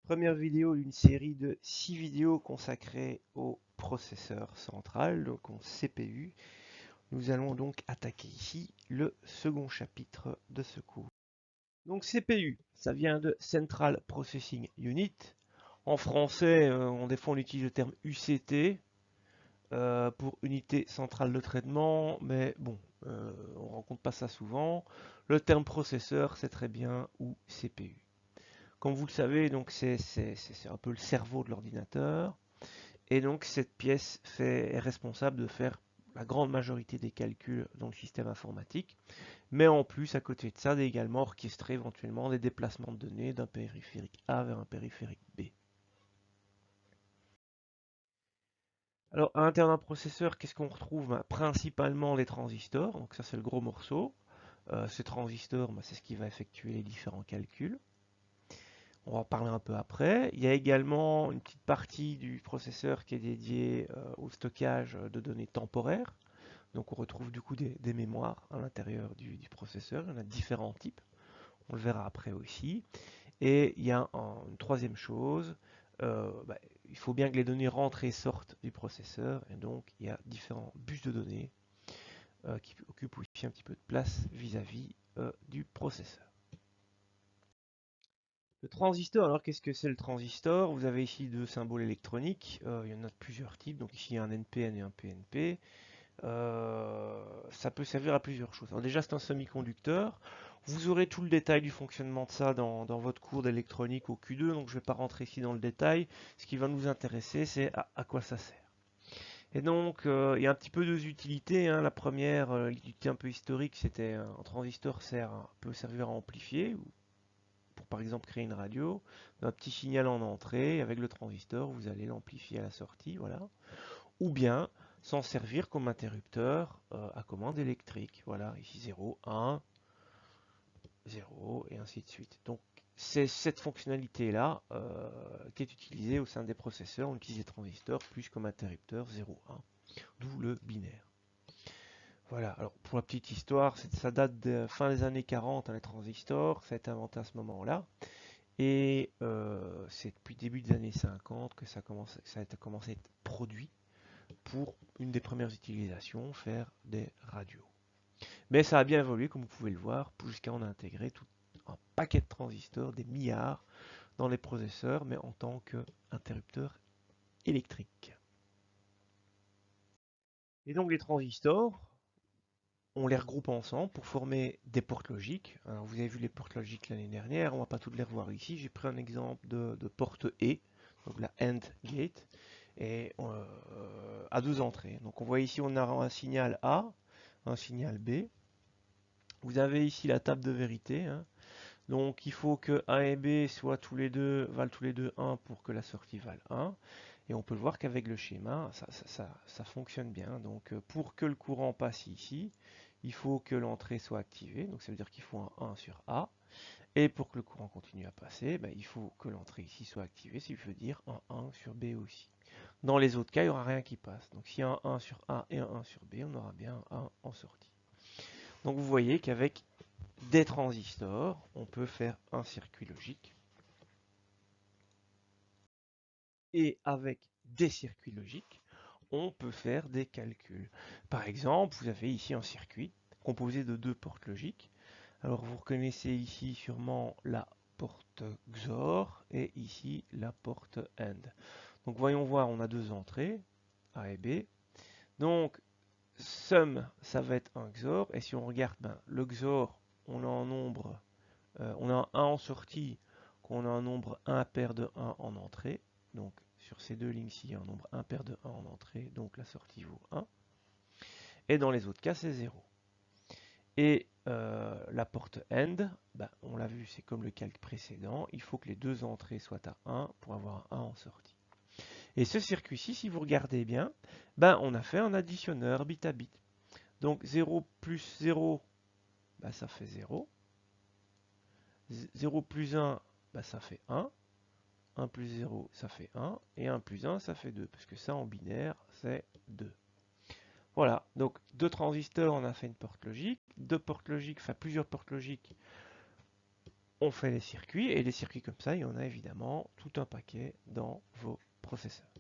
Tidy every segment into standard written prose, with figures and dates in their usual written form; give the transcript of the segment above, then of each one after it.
Première vidéo d'une série de 6 vidéos consacrées au processeur central, donc au CPU. Nous allons donc attaquer ici le second chapitre de ce cours. Donc CPU, ça vient de Central Processing Unit. En français, des fois on utilise le terme UCT pour unité centrale de traitement, mais bon, on rencontre pas ça souvent. Le terme processeur, c'est très bien, ou CPU. Comme vous le savez, donc c'est un peu le cerveau de l'ordinateur. Et donc cette pièce est responsable de faire la grande majorité des calculs dans le système informatique. Mais en plus, à côté de ça, d'également orchestrer éventuellement des déplacements de données d'un périphérique A vers un périphérique B. Alors, à l'intérieur d'un processeur, qu'est-ce qu'on retrouve? Principalement les transistors. Donc ça, c'est le gros morceau. Ces transistors, c'est ce qui va effectuer les différents calculs. On va en parler un peu après. Il y a également une petite partie du processeur qui est dédiée au stockage de données temporaires. Donc on retrouve du coup des mémoires à l'intérieur du processeur. Il y en a différents types. On le verra après aussi. Et il y a une troisième chose. Il faut bien que les données rentrent et sortent du processeur. Et donc il y a différents bus de données qui occupent aussi un petit peu de place vis-à-vis du processeur. Le transistor, alors qu'est-ce que c'est le transistor? Vous avez ici deux symboles électroniques, il y en a de plusieurs types, donc ici un NPN et un PNP. Ça peut servir à plusieurs choses. Alors déjà c'est un semi-conducteur, vous aurez tout le détail du fonctionnement de ça dans votre cours d'électronique au Q2, donc je ne vais pas rentrer ici dans le détail. Ce qui va nous intéresser c'est à quoi ça sert. Et donc il y a un petit peu deux utilités, hein. La première, l'utilité un peu historique, c'était un transistor peut servir à amplifier, pour par exemple créer une radio, un petit signal en entrée, avec le transistor, vous allez l'amplifier à la sortie, voilà. Ou bien s'en servir comme interrupteur à commande électrique, voilà, ici 0, 1, 0, et ainsi de suite. Donc c'est cette fonctionnalité-là qui est utilisée au sein des processeurs, on utilise les transistors plus comme interrupteur 0, 1, d'où le binaire. Voilà, alors pour la petite histoire, ça date de fin des années 40, hein, les transistors, ça a été inventé à ce moment-là. Et c'est depuis le début des années 50 que ça a commencé à être produit pour une des premières utilisations, faire des radios. Mais ça a bien évolué, comme vous pouvez le voir, jusqu'à on a intégré tout un paquet de transistors, des milliards, dans les processeurs, mais en tant qu'interrupteur électrique. Et donc les transistors, on les regroupe ensemble pour former des portes logiques. Alors, vous avez vu les portes logiques l'année dernière, on ne va pas toutes les revoir ici. J'ai pris un exemple de porte E, donc la AND gate, et à deux entrées. Donc on voit ici on a un signal A, un signal B. Vous avez ici la table de vérité, hein. Donc il faut que A et B valent tous les deux 1 pour que la sortie vale 1. Et on peut le voir qu'avec le schéma, ça fonctionne bien. Donc pour que le courant passe ici, il faut que l'entrée soit activée. Donc ça veut dire qu'il faut un 1 sur A. Et pour que le courant continue à passer, il faut que l'entrée ici soit activée, ce qui veut dire un 1 sur B aussi. Dans les autres cas, il n'y aura rien qui passe. Donc s'il y a un 1 sur A et un 1 sur B, on aura bien un 1 en sortie. Donc vous voyez qu'avec des transistors, on peut faire un circuit logique. Et avec des circuits logiques, on peut faire des calculs. Par exemple, vous avez ici un circuit composé de deux portes logiques. Alors vous reconnaissez ici sûrement la porte XOR et ici la porte AND. Donc voyons voir, on a deux entrées, A et B. Donc sum, ça va être un XOR. Et si on regarde le XOR, on a un nombre, on a un 1 en sortie, qu'on a un nombre impair de 1 en entrée. Donc sur ces deux lignes-ci, il y a un nombre impair de 1 en entrée, donc la sortie vaut 1. Et dans les autres cas, c'est 0. Et la porte AND, on l'a vu, c'est comme le calque précédent, il faut que les deux entrées soient à 1 pour avoir un 1 en sortie. Et ce circuit-ci, si vous regardez bien, on a fait un additionneur bit à bit. Donc 0 plus 0, ça fait 0. 0 plus 1, ça fait 1. 1 plus 0, ça fait 1. Et 1 plus 1, ça fait 2. Parce que ça, en binaire, c'est 2. Voilà, donc deux transistors, on a fait une porte logique. Deux portes logiques, enfin plusieurs portes logiques, on fait les circuits, et les circuits comme ça, il y en a évidemment tout un paquet dans vos processeurs.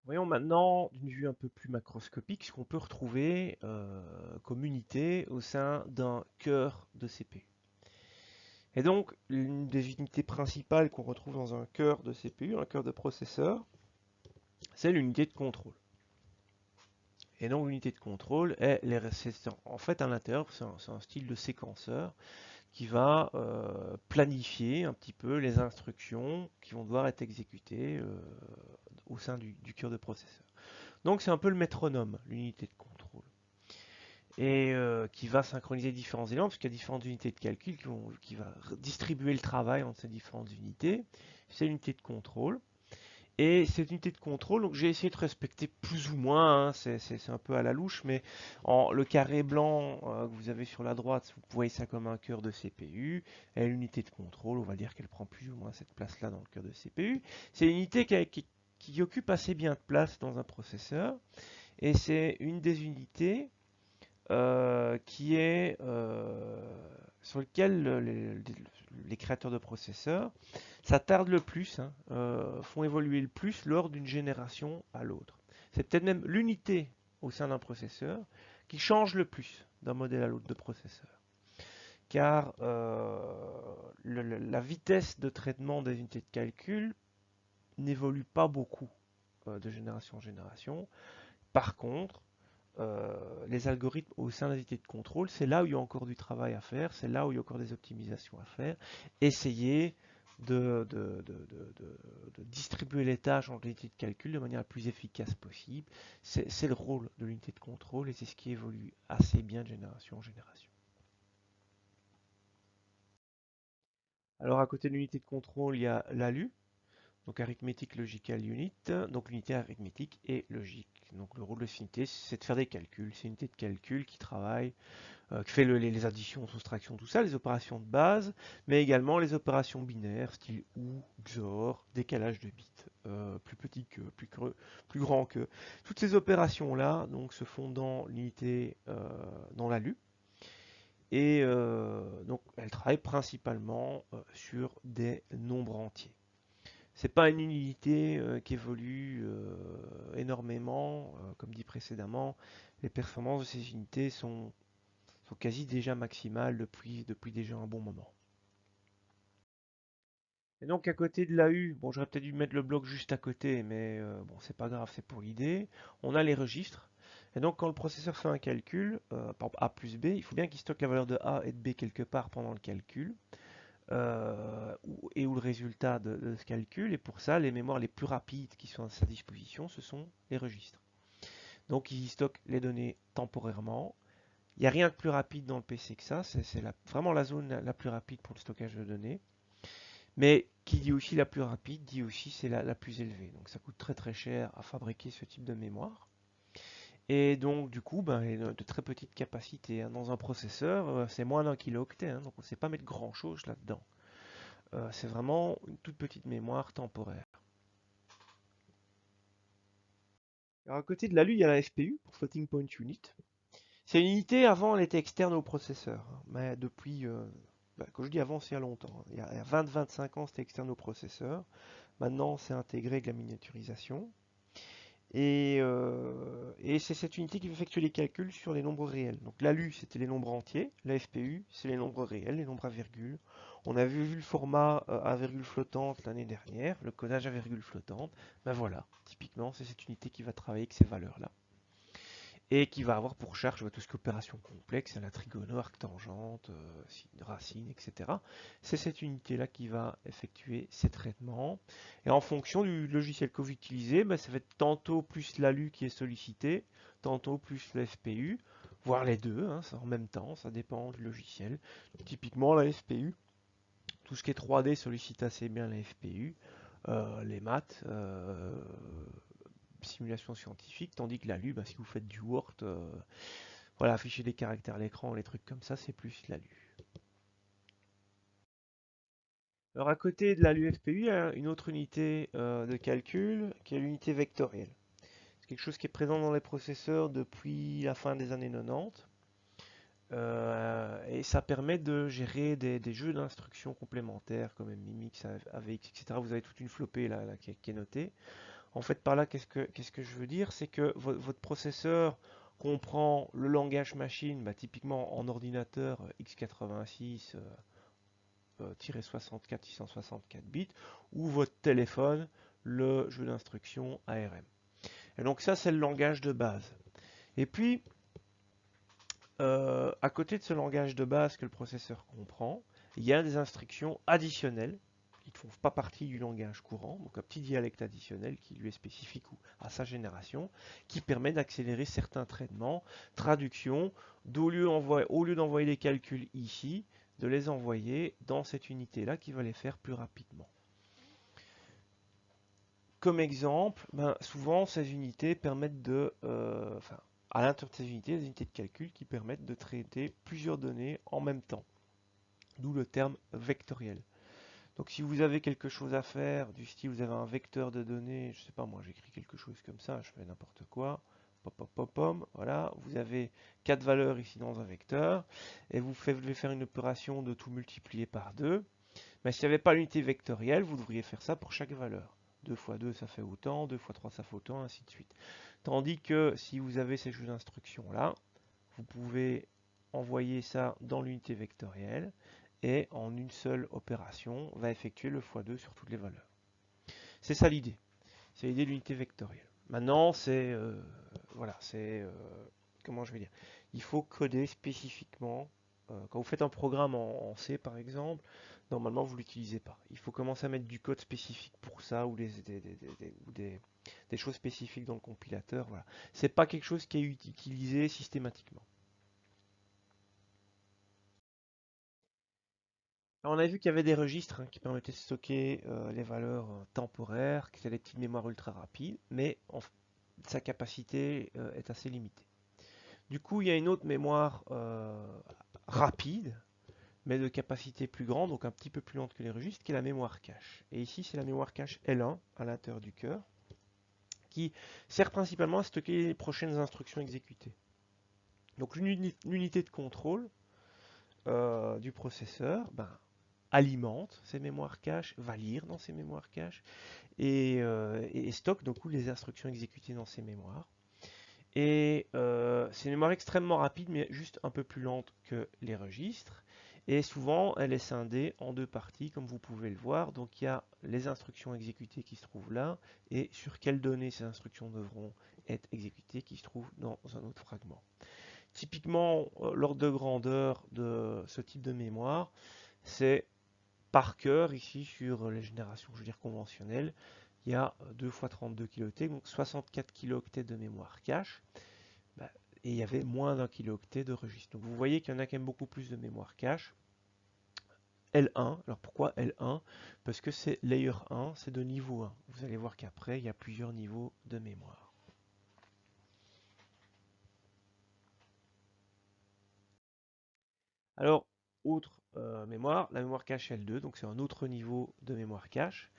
Voyons maintenant d'une vue un peu plus macroscopique ce qu'on peut retrouver comme unité au sein d'un cœur de CPU. Et donc, l'une des unités principales qu'on retrouve dans un cœur de CPU, un cœur de processeur, c'est l'unité de contrôle. Et donc, l'unité de contrôle est en fait à l'intérieur, c'est un style de séquenceur qui va planifier un petit peu les instructions qui vont devoir être exécutées au sein du cœur de processeur. Donc c'est un peu le métronome, l'unité de contrôle. Et qui va synchroniser différents éléments, puisqu'il y a différentes unités de calcul qui va distribuer le travail entre ces différentes unités. C'est l'unité de contrôle. Et cette unité de contrôle, donc j'ai essayé de respecter plus ou moins, hein, c'est un peu à la louche, mais le carré blanc que vous avez sur la droite, vous voyez ça comme un cœur de CPU, et l'unité de contrôle, on va dire qu'elle prend plus ou moins cette place-là dans le cœur de CPU. C'est une unité qui occupe assez bien de place dans un processeur, et c'est une des unités qui est sur lequel les créateurs de processeurs s'attardent le plus, hein, font évoluer le plus lors d'une génération à l'autre. C'est peut-être même l'unité au sein d'un processeur qui change le plus d'un modèle à l'autre de processeur. Car la vitesse de traitement des unités de calcul n'évolue pas beaucoup de génération en génération. Par contre, les algorithmes au sein des unités de contrôle, c'est là où il y a encore du travail à faire, c'est là où il y a encore des optimisations à faire. Essayez de distribuer les tâches entre les unités de calcul de manière la plus efficace possible. C'est le rôle de l'unité de contrôle et c'est ce qui évolue assez bien de génération en génération. Alors à côté de l'unité de contrôle, il y a l'ALU, donc Arithmetic Logical Unit, donc l'unité arithmétique et logique. Donc le rôle de cette unité, c'est de faire des calculs. C'est une unité de calcul qui travaille, qui fait les additions, soustractions, tout ça, les opérations de base, mais également les opérations binaires, style OU, XOR, décalage de bits, plus petit que, plus grand que. Toutes ces opérations-là donc, se font dans l'unité, dans l'ALU. Et donc, elles travaillent principalement sur des nombres entiers. C'est pas une unité qui évolue énormément, comme dit précédemment. Les performances de ces unités sont quasi déjà maximales depuis déjà un bon moment. Et donc à côté de l'AU, bon j'aurais peut-être dû mettre le bloc juste à côté, mais bon c'est pas grave, c'est pour l'idée. On a les registres. Et donc quand le processeur fait un calcul, par exemple A plus B, il faut bien qu'il stocke la valeur de A et de B quelque part pendant le calcul. Et où le résultat de ce calcul. Et pour ça, les mémoires les plus rapides qui sont à sa disposition, ce sont les registres. Donc il stocke les données temporairement. Il n'y a rien de plus rapide dans le PC que ça. C'est vraiment la zone la plus rapide pour le stockage de données. Mais qui dit aussi la plus rapide, dit aussi c'est la plus élevée. Donc ça coûte très très cher à fabriquer ce type de mémoire. Et donc du coup, ben, de très petites capacités. Hein. Dans un processeur, c'est moins d'un kilooctet, hein, donc on ne sait pas mettre grand chose là-dedans. C'est vraiment une toute petite mémoire temporaire. Alors à côté de l'ALU, il y a la FPU, pour Floating Point Unit. C'est une unité, avant elle était externe au processeur, hein, mais depuis, quand je dis avant, c'est il y a longtemps. Hein. Il y a 20-25 ans, c'était externe au processeur. Maintenant, c'est intégré avec la miniaturisation. Et c'est cette unité qui va effectuer les calculs sur les nombres réels. Donc l'ALU, c'était les nombres entiers. La FPU, c'est les nombres réels, les nombres à virgule. On a vu le format à virgule flottante l'année dernière, le codage à virgule flottante. Ben voilà, typiquement, c'est cette unité qui va travailler avec ces valeurs-là. Et qui va avoir pour charge tout ce qui est opération complexe, la trigono, arctangente, racine, etc. C'est cette unité-là qui va effectuer ces traitements. Et en fonction du logiciel que vous utilisez, ben, ça va être tantôt plus l'ALU qui est sollicité, tantôt plus la FPU, voire les deux, hein, en même temps, ça dépend du logiciel. Typiquement la FPU, tout ce qui est 3D sollicite assez bien la FPU, les maths, simulation scientifique, tandis que l'ALU, bah, si vous faites du Word, voilà, afficher des caractères à l'écran, les trucs comme ça, c'est plus l'ALU. Alors à côté de l'ALU FPU, il y a une autre unité de calcul qui est l'unité vectorielle. C'est quelque chose qui est présent dans les processeurs depuis la fin des années 90. Et ça permet de gérer des jeux d'instructions complémentaires comme Mimix, AVX, etc. Vous avez toute une flopée là, qui est notée. En fait, par là, qu'est-ce que je veux dire? C'est que votre processeur comprend le langage machine, bah, typiquement en ordinateur x86 64 664 bits, ou votre téléphone, le jeu d'instruction ARM. Et donc ça, c'est le langage de base. Et puis, à côté de ce langage de base que le processeur comprend, il y a des instructions additionnelles qui ne font pas partie du langage courant, donc un petit dialecte additionnel qui lui est spécifique à sa génération, qui permet d'accélérer certains traitements, traductions, au lieu d'envoyer les calculs ici, de les envoyer dans cette unité-là qui va les faire plus rapidement. Comme exemple, ben, souvent ces unités permettent enfin, à l'intérieur de ces unités, des unités de calcul qui permettent de traiter plusieurs données en même temps, d'où le terme vectoriel. Donc si vous avez quelque chose à faire, du style vous avez un vecteur de données, je sais pas moi, j'écris quelque chose comme ça, je fais n'importe quoi, pop, pop, pop, pom, voilà, vous avez 4 valeurs ici dans un vecteur, et vous devez faire une opération de tout multiplier par 2. Mais s'il n'y avait pas l'unité vectorielle, vous devriez faire ça pour chaque valeur. 2 fois 2, ça fait autant, 2 fois 3, ça fait autant, ainsi de suite. Tandis que si vous avez ces jeux d'instructions-là, vous pouvez envoyer ça dans l'unité vectorielle et en une seule opération, va effectuer le x2 sur toutes les valeurs. C'est ça l'idée. C'est l'idée de l'unité vectorielle. Maintenant, voilà, comment je vais dire, il faut coder spécifiquement. Quand vous faites un programme en C par exemple, normalement vous ne l'utilisez pas. Il faut commencer à mettre du code spécifique pour ça ou des choses spécifiques dans le compilateur. Voilà. C'est pas quelque chose qui est utilisé systématiquement. Alors, on a vu qu'il y avait des registres qui permettaient de stocker les valeurs temporaires, qui étaient des petites mémoires ultra rapides, mais sa capacité est assez limitée. Du coup, il y a une autre mémoire rapide, mais de capacité plus grande, donc un petit peu plus lente que les registres, qui est la mémoire cache. Et ici, c'est la mémoire cache L1 à l'intérieur du cœur, qui sert principalement à stocker les prochaines instructions exécutées. Donc l'unité de contrôle du processeur alimente ces mémoires cache, va lire dans ces mémoires cache, et stocke donc les instructions exécutées dans ces mémoires. Et c'est une mémoire extrêmement rapide, mais juste un peu plus lente que les registres. Et souvent, elle est scindée en deux parties, comme vous pouvez le voir. Donc, il y a les instructions exécutées qui se trouvent là, et sur quelles données ces instructions devront être exécutées, qui se trouvent dans un autre fragment. Typiquement, l'ordre de grandeur de ce type de mémoire, c'est par cœur, ici, sur les générations, je veux dire, conventionnelles, il y a 2 fois 32 kilooctets, donc 64 kilooctets de mémoire cache. Bah, et il y avait moins d'un kilooctet de registre. Donc vous voyez qu'il y en a quand même beaucoup plus de mémoire cache. L1, alors pourquoi L1? Parce que c'est layer 1, c'est de niveau 1. Vous allez voir qu'après, il y a plusieurs niveaux de mémoire. Alors, autre mémoire, la mémoire cache L2, donc c'est un autre niveau de mémoire cache.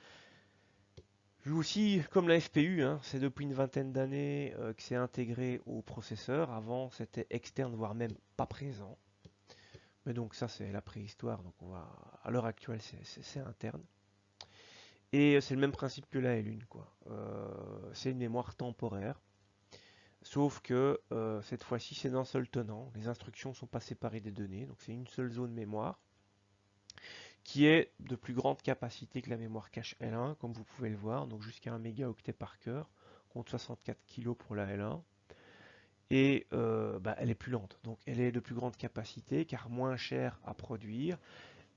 Lui aussi, comme la FPU, hein, c'est depuis une vingtaine d'années que c'est intégré au processeur. Avant, c'était externe, voire même pas présent. Mais donc ça, c'est la préhistoire. Donc à l'heure actuelle, c'est interne. Et c'est le même principe que la L1, quoi. C'est une mémoire temporaire. Sauf que cette fois-ci, c'est d'un seul tenant. Les instructions ne sont pas séparées des données. Donc c'est une seule zone mémoire qui est de plus grande capacité que la mémoire cache L1, comme vous pouvez le voir. Donc jusqu'à 1 mégaoctet par cœur, contre 64 kg pour la L1. Et elle est plus lente. Donc elle est de plus grande capacité, car moins chère à produire,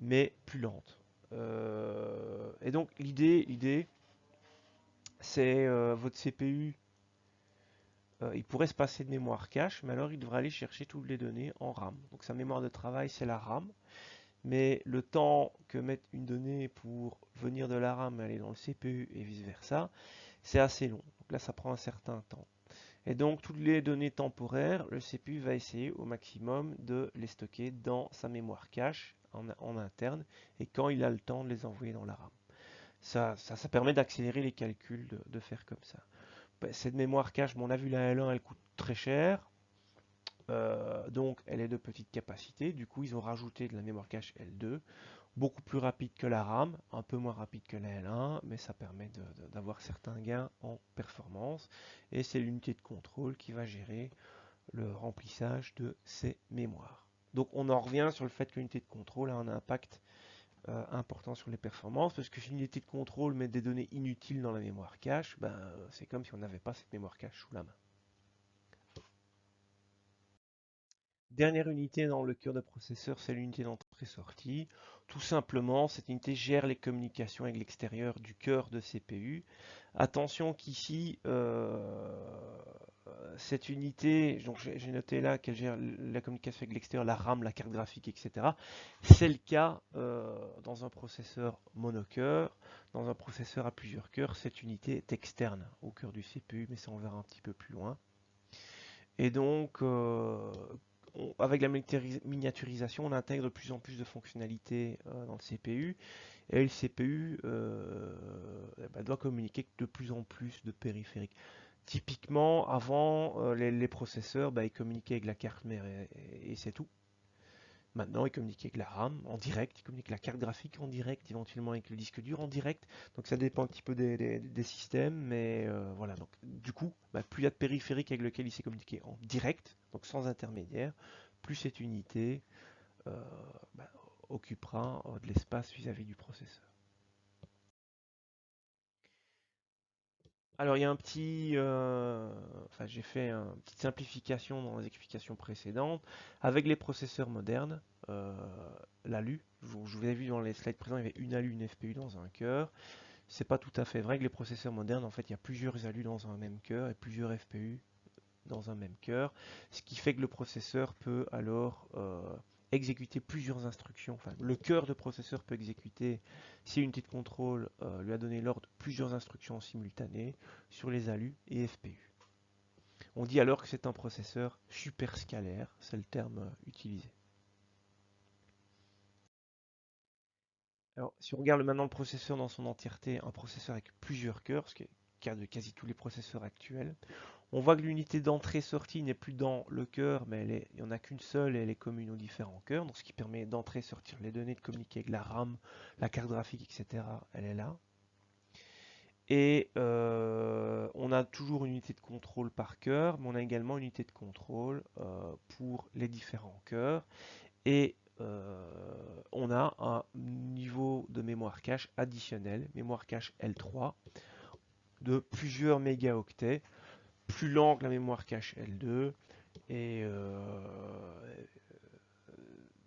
mais plus lente. Et donc l'idée, c'est votre CPU, il pourrait se passer de mémoire cache, mais alors il devrait aller chercher toutes les données en RAM. Donc sa mémoire de travail, c'est la RAM, mais le temps que met une donnée pour venir de la RAM et aller dans le CPU et vice-versa, c'est assez long. Donc là, ça prend un certain temps. Et donc toutes les données temporaires, le CPU va essayer au maximum de les stocker dans sa mémoire cache en interne, et quand il a le temps de les envoyer dans la RAM. Ça permet d'accélérer les calculs, de faire comme ça. Cette mémoire cache, on a vu la L1, elle coûte très cher. Donc elle est de petite capacité, du coup ils ont rajouté de la mémoire cache L2, beaucoup plus rapide que la RAM, un peu moins rapide que la L1, mais ça permet d'avoir certains gains en performance, et c'est l'unité de contrôle qui va gérer le remplissage de ces mémoires. Donc on en revient sur le fait que l'unité de contrôle a un impact important sur les performances, parce que si une unité de contrôle met des données inutiles dans la mémoire cache, ben, c'est comme si on n'avait pas cette mémoire cache sous la main. Dernière unité dans le cœur de processeur, c'est l'unité d'entrée-sortie. Tout simplement, cette unité gère les communications avec l'extérieur du cœur de CPU. Attention qu'ici, cette unité, donc j'ai noté là qu'elle gère la communication avec l'extérieur, la RAM, la carte graphique, etc. C'est le cas dans un processeur monocœur. Dans un processeur à plusieurs cœurs, cette unité est externe au cœur du CPU, mais ça on verra un petit peu plus loin. Et donc, avec la miniaturisation, on intègre de plus en plus de fonctionnalités dans le CPU. Et le CPU doit communiquer avec de plus en plus de périphériques. Typiquement, avant, les processeurs, ils communiquaient avec la carte mère et c'est tout. Maintenant, ils communiquent avec la RAM en direct, ils communiquent avec la carte graphique en direct, éventuellement avec le disque dur en direct. Donc ça dépend un petit peu des systèmes, mais voilà. Donc du coup, plus il y a de périphériques avec lesquels il s'est communiqué en direct, donc sans intermédiaire, plus cette unité euh, bah, occupera de l'espace vis-à-vis du processeur. Alors il y a un petit, enfin j'ai fait une petite simplification dans les explications précédentes. Avec les processeurs modernes, euh, l'ALU, je vous ai vu dans les slides présents, il y avait une ALU, une FPU dans un cœur. C'est pas tout à fait vrai que les processeurs modernes, en fait, il y a plusieurs ALU dans un même cœur et plusieurs FPU dans un même cœur, ce qui fait que le processeur peut alors exécuter plusieurs instructions. Enfin, le cœur de processeur peut exécuter, si l'unité de contrôle lui a donné l'ordre, plusieurs instructions simultanées sur les ALU et FPU. On dit alors que c'est un processeur superscalaire, c'est le terme utilisé. Alors, si on regarde maintenant le processeur dans son entièreté, un processeur avec plusieurs cœurs, ce qui est le cas de quasi tous les processeurs actuels, on voit que l'unité d'entrée-sortie n'est plus dans le cœur, mais il n'y en a qu'une seule et elle est commune aux différents cœurs, donc ce qui permet d'entrer-sortir les données, de communiquer avec la RAM, la carte graphique, etc. Elle est là. Et on a toujours une unité de contrôle par cœur, mais on a également une unité de contrôle pour les différents cœurs. Et on a un niveau de mémoire cache additionnel, mémoire cache L3, de plusieurs mégaoctets, plus lent que la mémoire cache L2, et,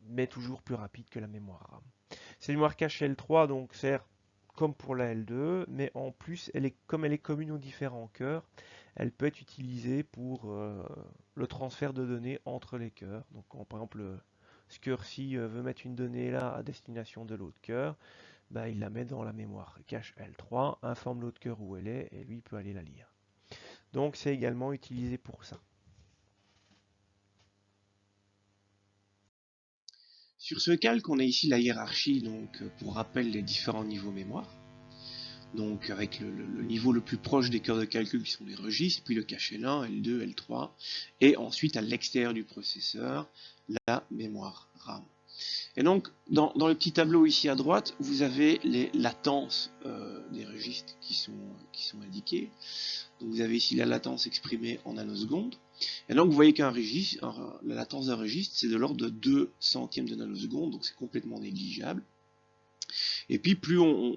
mais toujours plus rapide que la mémoire RAM. Cette mémoire cache L3 donc sert comme pour la L2, mais en plus, comme elle est commune aux différents cœurs, elle peut être utilisée pour le transfert de données entre les cœurs. Donc, quand, par exemple, ce cœur-ci veut mettre une donnée là à destination de l'autre cœur, il la met dans la mémoire cache L3, informe l'autre cœur où elle est, et lui peut aller la lire. Donc, c'est également utilisé pour ça. Sur ce calque, on a ici la hiérarchie, donc pour rappel des différents niveaux mémoire. Donc avec le niveau le plus proche des cœurs de calcul qui sont les registres, puis le cache L1, L2, L3, et ensuite à l'extérieur du processeur, la mémoire RAM. Et donc dans le petit tableau ici à droite, vous avez les latences des registres qui sont indiquées. Donc vous avez ici la latence exprimée en nanosecondes. Et donc vous voyez qu'un registre, la latence d'un registre, c'est de l'ordre de 2 centièmes de nanoseconde, donc c'est complètement négligeable. Et puis plus on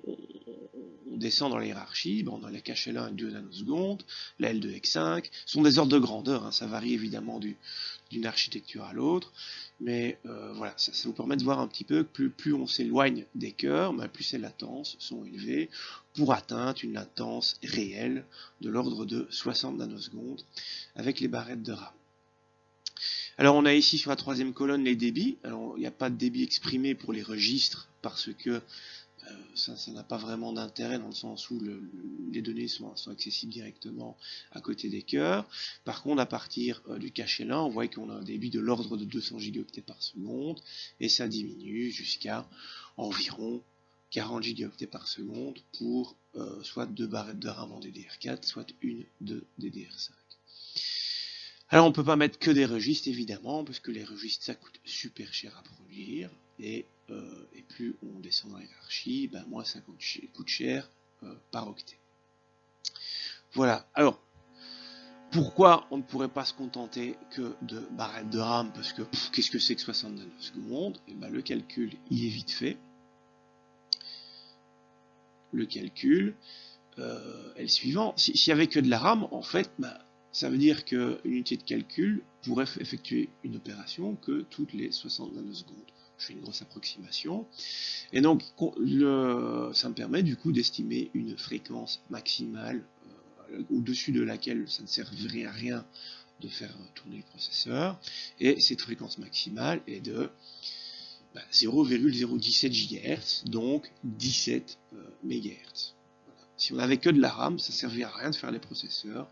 descend dans la hiérarchie, on a la cache L1 avec 2 nanosecondes, la L2 avec 5, ce sont des ordres de grandeur, hein, ça varie évidemment d'une architecture à l'autre, mais voilà, ça vous permet de voir un petit peu que plus on s'éloigne des cœurs, plus ces latences sont élevées pour atteindre une latence réelle de l'ordre de 60 nanosecondes avec les barrettes de RAM. Alors on a ici sur la troisième colonne les débits. Alors il n'y a pas de débit exprimé pour les registres parce que ça n'a pas vraiment d'intérêt dans le sens où les données sont accessibles directement à côté des cœurs. Par contre, à partir du cache L1, on voit qu'on a un débit de l'ordre de 200 gigaoctets par seconde et ça diminue jusqu'à environ 40 gigaoctets par seconde pour soit 2 barrettes de RAM en DDR4, soit une de DDR5. Alors on peut pas mettre que des registres évidemment, parce que les registres ça coûte super cher à produire, et plus on descend dans la hiérarchie, ben moins ça coûte cher par octet. Voilà, alors pourquoi on ne pourrait pas se contenter que de barrettes de RAM, parce que qu'est-ce que c'est que 60 nanosecondes? Et ben le calcul il est vite fait. Le calcul est le suivant. S'il n'y avait que de la RAM, en fait, bah, ça veut dire qu'une unité de calcul pourrait effectuer une opération que toutes les 60 nanosecondes. Je fais une grosse approximation. Et donc, ça me permet du coup d'estimer une fréquence maximale au-dessus de laquelle ça ne servirait à rien de faire tourner le processeur. Et cette fréquence maximale est de 0,017 GHz, donc 17 MHz. Si on n'avait que de la RAM, ça ne servait à rien de faire les processeurs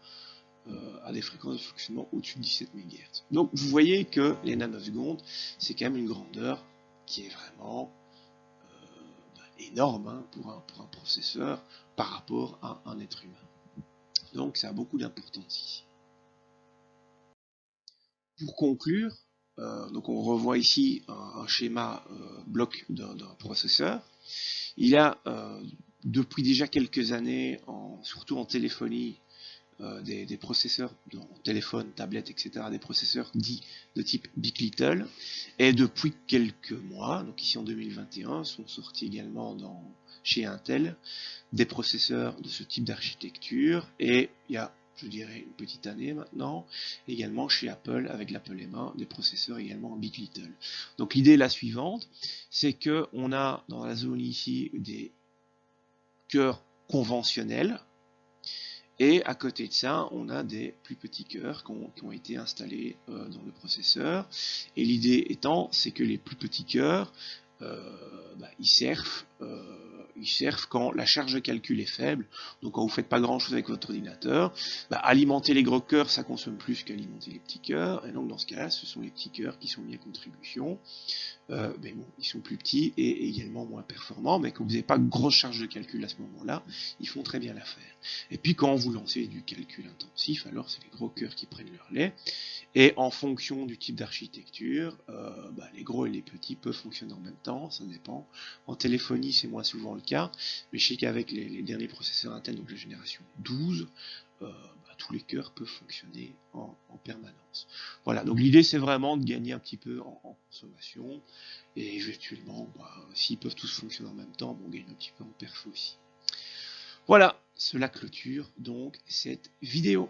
à des fréquences de fonctionnement au-dessus de 17 MHz. Donc vous voyez que les nanosecondes, c'est quand même une grandeur qui est vraiment énorme hein, pour un processeur par rapport à un être humain. Donc ça a beaucoup d'importance ici. Pour conclure, donc on revoit ici un schéma bloc d'un processeur. Il y a depuis déjà quelques années, surtout en téléphonie, des processeurs, téléphone, tablette, etc., des processeurs dits de type Big Little. Et depuis quelques mois, donc ici en 2021, sont sortis également chez Intel des processeurs de ce type d'architecture. Et il y a, je dirais, une petite année maintenant, également chez Apple, avec l'Apple M1, des processeurs également en Big Little. Donc l'idée est la suivante, c'est qu'on a dans la zone ici des cœurs conventionnels, et à côté de ça, on a des plus petits cœurs qui ont été installés dans le processeur. Et l'idée étant, c'est que les plus petits cœurs, ils servent quand la charge de calcul est faible. Donc quand vous faites pas grand chose avec votre ordinateur, alimenter les gros cœurs, ça consomme plus qu'alimenter les petits cœurs. Et donc dans ce cas-là, ce sont les petits cœurs qui sont mis à contribution. Mais bon, ils sont plus petits et également moins performants, mais quand vous n'avez pas de grosse charge de calcul à ce moment-là, ils font très bien l'affaire. Et puis quand vous lancez du calcul intensif, alors c'est les gros cœurs qui prennent leur lait, et en fonction du type d'architecture, les gros et les petits peuvent fonctionner en même temps, ça dépend. En téléphonie, c'est moins souvent le cas, mais je sais qu'avec les derniers processeurs Intel, donc la génération 12, tous les cœurs peuvent fonctionner en permanence. Voilà, donc l'idée c'est vraiment de gagner un petit peu en consommation, et éventuellement, s'ils peuvent tous fonctionner en même temps, on gagne un petit peu en perf aussi. Voilà, cela clôture donc cette vidéo.